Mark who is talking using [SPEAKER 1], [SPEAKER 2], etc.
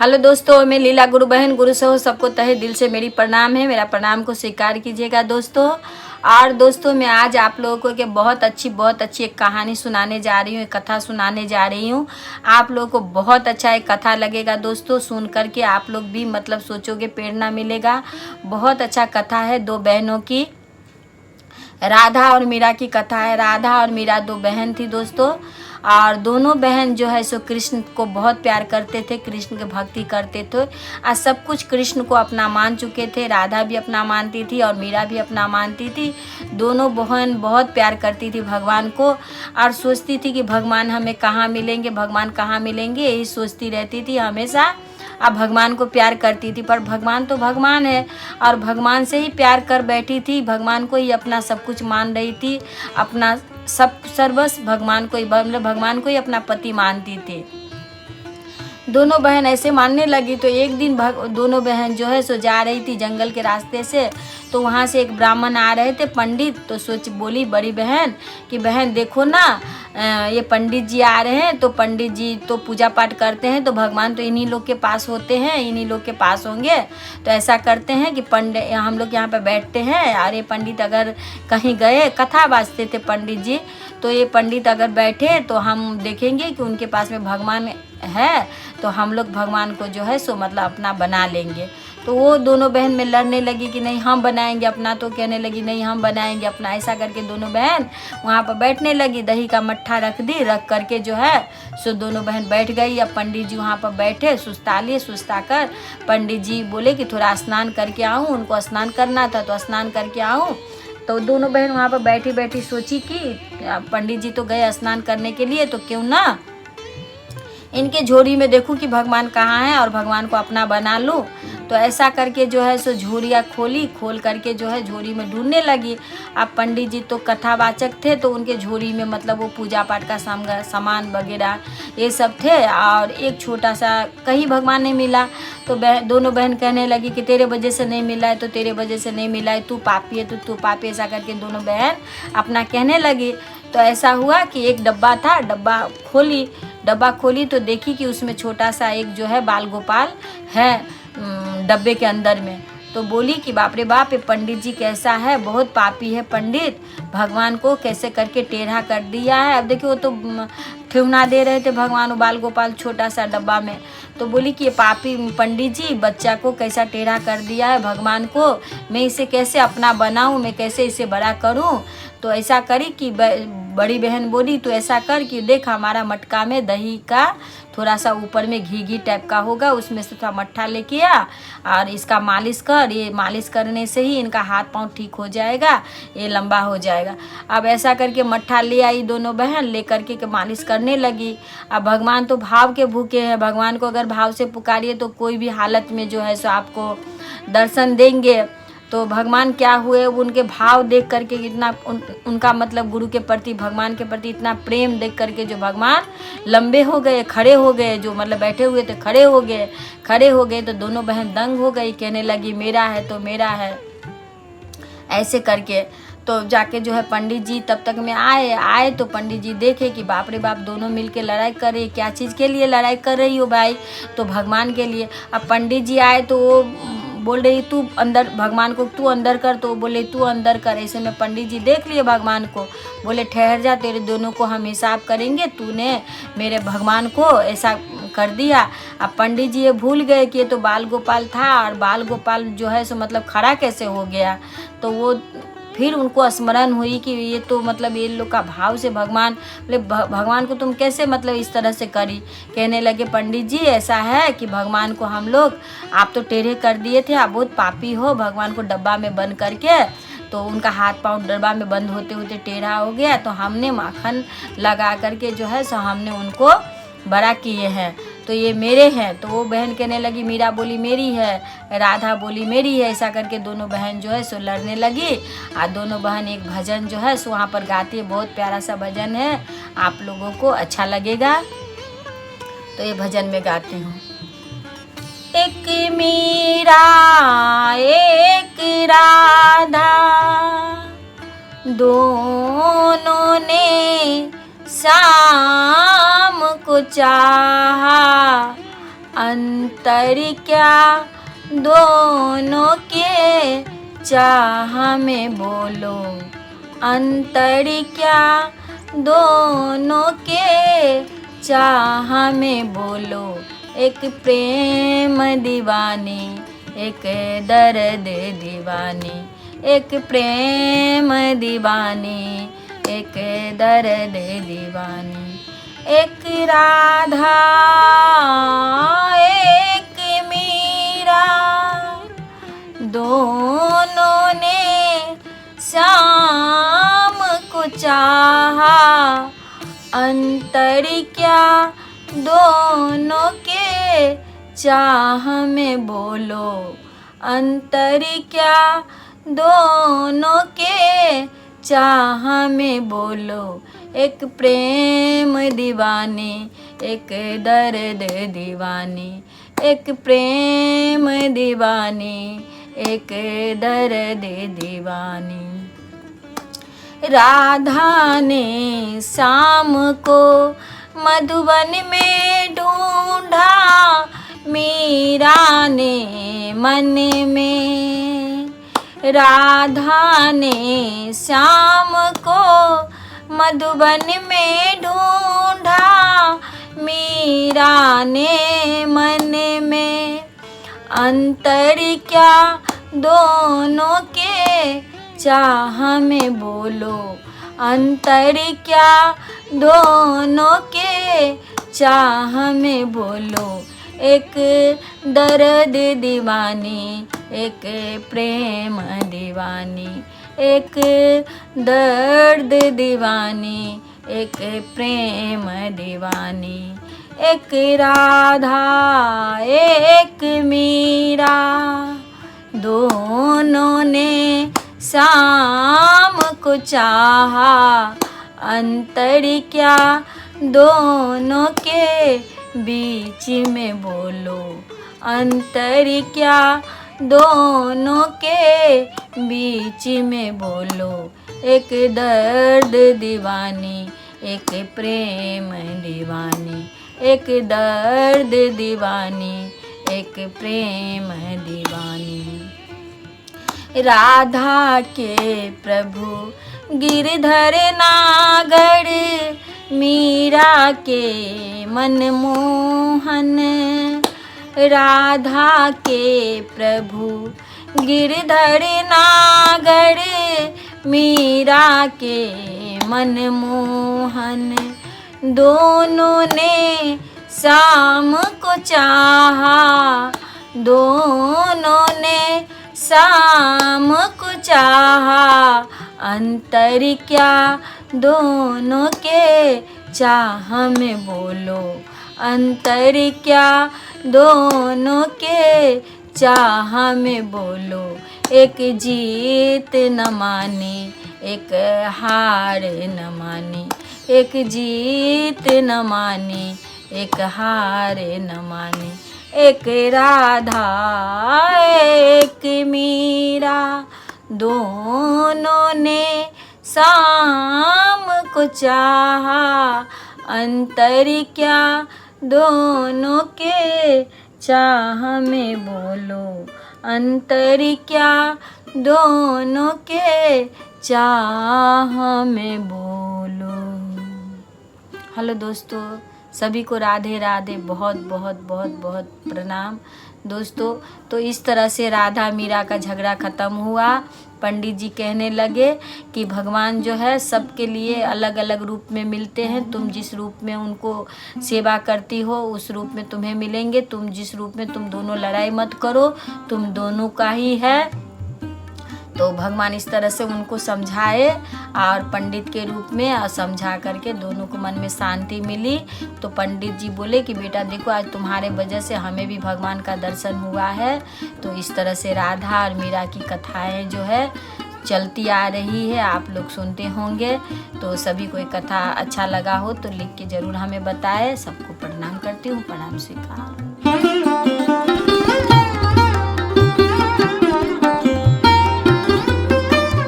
[SPEAKER 1] Hello दोस्तों, मैं लीला गुरु बहन गुरु सहो सबको तहे दिल से मेरी प्रणाम है। मेरा प्रणाम को स्वीकार कीजिएगा दोस्तों। और दोस्तों, मैं आज आप लोगों को एक बहुत अच्छी एक कहानी सुनाने जा रही हूँ, एक कथा सुनाने जा रही हूँ। आप लोगों को बहुत अच्छा एक कथा लगेगा दोस्तों। सुन करके आप लोग भी मतलब सोचोगे, प्रेरणा मिलेगा। बहुत अच्छा कथा है। दो बहनों की, राधा और मीरा की कथा है। राधा और मीरा दो बहन थी दोस्तों, और दोनों बहन जो है सो कृष्ण को बहुत प्यार करते थे, कृष्ण की भक्ति करते थे। और सब कुछ कृष्ण को अपना मान चुके थे। राधा भी अपना मानती थी और मीरा भी अपना मानती थी। दोनों बहन बहुत प्यार करती थी भगवान को, और सोचती थी कि भगवान हमें कहाँ मिलेंगे, भगवान कहाँ मिलेंगे, यही सोचती रहती थी हमेशा। अब भगवान को प्यार करती थी, पर भगवान तो भगवान है, और भगवान से ही प्यार कर बैठी थी। भगवान को ही अपना सब कुछ मान रही थी, अपना सब सर्वस्व भगवान को ही, मतलब भगवान को ही अपना पति मानती थी। दोनों बहन ऐसे मानने लगी। तो एक दिन दोनों बहन जो है सो जा रही थी जंगल के रास्ते से। तो वहाँ से एक ब्राह्मण आ रहे थे, पंडित। तो सोच बोली बड़ी बहन कि बहन देखो ना, ये पंडित जी आ रहे हैं। तो पंडित जी तो पूजा पाठ करते हैं, तो भगवान तो इन्हीं लोग के पास होते हैं, इन्हीं लोग के पास होंगे। तो ऐसा करते हैं कि पंडित, हम लोग यहाँ पे बैठते हैं, और ये पंडित अगर कहीं गए, कथा बाजते थे पंडित जी, तो ये पंडित अगर बैठे तो हम देखेंगे कि उनके पास में भगवान है, तो हम लोग भगवान को जो है सो मतलब अपना बना लेंगे। तो वो दोनों बहन में लड़ने लगी कि नहीं हम बनाएंगे अपना, तो कहने लगी नहीं हम बनाएंगे अपना। ऐसा करके दोनों बहन वहाँ पर बैठने लगी। दही का मट्ठा रख दी, रख करके जो है सो दोनों बहन बैठ गई। अब पंडित जी वहाँ पर बैठे, सुस्ता लिए। सुस्ता कर पंडित जी बोले कि थोड़ा स्नान करके आऊँ, उनको स्नान करना था तो स्नान करके आऊँ। तो दोनों बहन वहाँ पर बैठी बैठी सोची कि पंडित जी तो गए स्नान करने के लिए, तो क्यों ना इनके झोरी में देखूं कि भगवान कहाँ है और भगवान को अपना बना लूं। तो ऐसा करके जो है सो झोरियाँ खोली, खोल करके जो है झोरी में ढूंढने लगी। अब पंडित जी तो कथावाचक थे, तो उनके झोरी में मतलब वो पूजा पाठ का सामान वगैरह ये सब थे, और एक छोटा सा कहीं भगवान नहीं मिला। तो दोनों बहन कहने लगी कि तेरे वजह से नहीं मिला है, तो तेरे वजह से नहीं मिला है, तू पापी है, तो तू पापी। ऐसा करके दोनों बहन अपना कहने लगी। तो ऐसा हुआ कि एक डब्बा था, डब्बा खोली तो देखी कि उसमें छोटा सा एक जो है बाल गोपाल है डब्बे के अंदर में। तो बोली कि बाप रे बाप, ये पंडित जी कैसा है, बहुत पापी है पंडित, भगवान को कैसे करके टेढ़ा कर दिया है। अब देखिए वो तो ठेहुना दे रहे थे भगवान वो बाल गोपाल छोटा सा डब्बा में। तो बोली कि ये पापी पंडित जी बच्चा को कैसा टेढ़ा कर दिया है भगवान को, मैं इसे कैसे अपना बनाऊं, मैं कैसे इसे बड़ा करूं। तो ऐसा करी कि बड़ी बहन बोली तो ऐसा कर कि देख हमारा मटका में दही का थोड़ा सा ऊपर में घी टाइप का होगा, उसमें से थोड़ा मट्ठा लेके आ और इसका मालिश कर। ये मालिश करने से ही इनका हाथ पांव ठीक हो जाएगा, ये लंबा हो जाएगा। अब ऐसा करके मट्ठा ले आई दोनों बहन, ले करके के मालिश करने लगी। अब भगवान तो भाव के भूखे हैं, भगवान को अगर भाव से पुकारिए तो कोई भी हालत में जो है सो आपको दर्शन देंगे। तो भगवान क्या हुए, उनके भाव देख करके इतना उनका मतलब गुरु के प्रति, भगवान के प्रति इतना प्रेम देख करके जो भगवान लंबे हो गए, खड़े हो गए। जो मतलब बैठे हुए थे खड़े हो गए। तो दोनों बहन दंग हो गई, कहने लगी मेरा है तो मेरा है, ऐसे करके। तो जाके जो है पंडित जी तब तक में आए तो पंडित जी देखे कि बाप रे बाप, दोनों मिलके लड़ाई कर रही। क्या चीज़ के लिए लड़ाई कर रही हो भाई? तो भगवान के लिए। अब पंडित जी आए तो वो बोल रही तू अंदर, भगवान को तू अंदर कर, तो बोले तू अंदर कर। ऐसे में पंडित जी देख लिए भगवान को, बोले ठहर जा, तेरे दोनों को हम हिसाब करेंगे, तूने मेरे भगवान को ऐसा कर दिया। अब पंडित जी ये भूल गए कि ये तो बाल गोपाल था, और बाल गोपाल जो है सो मतलब खड़ा कैसे हो गया। तो वो फिर उनको स्मरण हुई कि ये तो मतलब ये लोग का भाव से भगवान, बोले भगवान को तुम कैसे मतलब इस तरह से करी। कहने लगे पंडित जी ऐसा है कि भगवान को हम लोग, आप तो टेढ़े कर दिए थे, आप बहुत पापी हो, भगवान को डब्बा में बंद करके, तो उनका हाथ पांव डब्बा में बंद होते होते टेढ़ा हो गया। तो हमने माखन लगा करके जो है सो हमने उनको बड़ा किए हैं, तो ये मेरे हैं। तो वो बहन कहने लगी, मीरा बोली मेरी है, राधा बोली मेरी है। ऐसा करके दोनों बहन जो है सो लड़ने लगी। और दोनों बहन एक भजन जो है सो वहाँ पर गाती है, बहुत प्यारा सा भजन है, आप लोगों को अच्छा लगेगा। तो ये भजन में गाती हूँ। एक मीरा एक राधा, दोनों ने शाम को चाहा, अंतर क्या दोनों के चाह में बोलो, अंतर क्या दोनों के चाह में बोलो। एक प्रेम दीवानी, एक दर्द दीवानी, एक प्रेम दीवानी, एक दर्द दीवानी। एक राधा एक मीरा, दोनों ने शाम को चाहा। अंतर क्या दोनों के चाह में बोलो, अंतर क्या दोनों के चाह में बोलो। एक प्रेम दीवानी, एक दर्द दीवानी, एक प्रेम दीवानी, एक दर्द दीवानी। राधा ने शाम को मधुबन में ढूंढा, मीरा ने मन में। राधा ने शाम को मधुबन में ढूंढा, मीरा ने मन में। अंतर क्या दोनों के चाह में बोलो, अंतर क्या दोनों के चाह में बोलो। एक दर्द दीवानी, एक प्रेम दीवानी, एक दर्द दीवानी, एक प्रेम दीवानी। एक राधा एक मीरा, दोनों ने शाम को चाहा। अंतर क्या दोनों के बीच में बोलो, अंतर क्या दोनों के बीच में बोलो। एक दर्द दीवानी, एक प्रेम दीवानी, एक दर्द दीवानी, एक प्रेम दीवानी। राधा के प्रभु गिरधर नागर, मीरा के मनमोहन। राधा के प्रभु गिरधर नागर, मीरा के मनमोहन। दोनों ने शाम को चाहा, दोनों ने शाम को चाहा। अंतर क्या दोनों के चाह में बोलो, अंतर क्या दोनों के चाह में बोलो। एक जीत न मानी, एक हार न मानी, एक जीत न मानी, एक हार न मानी। एक राधा एक मीरा, दोनों ने शाम को चाहा। अंतर क्या दोनों के चाह में बोलो, अंतर क्या दोनों के चाह में बोलो। हेलो दोस्तों, सभी को राधे राधे, बहुत बहुत बहुत बहुत प्रणाम दोस्तों। तो इस तरह से राधा मीरा का झगड़ा ख़त्म हुआ। पंडित जी कहने लगे कि भगवान जो है सबके लिए अलग अलग रूप में मिलते हैं। तुम जिस रूप में उनको सेवा करती हो उस रूप में तुम्हें मिलेंगे। तुम जिस रूप में, तुम दोनों लड़ाई मत करो, तुम दोनों का ही है। तो भगवान इस तरह से उनको समझाए और पंडित के रूप में और समझा करके दोनों को मन में शांति मिली। तो पंडित जी बोले कि बेटा देखो, आज तुम्हारे वजह से हमें भी भगवान का दर्शन हुआ है। तो इस तरह से राधा और मीरा की कथाएं जो है चलती आ रही है, आप लोग सुनते होंगे। तो सभी को कथा अच्छा लगा हो तो लिख के ज़रूर हमें बताएं। सबको प्रणाम करती हूँ, प्रणाम स्वीकार।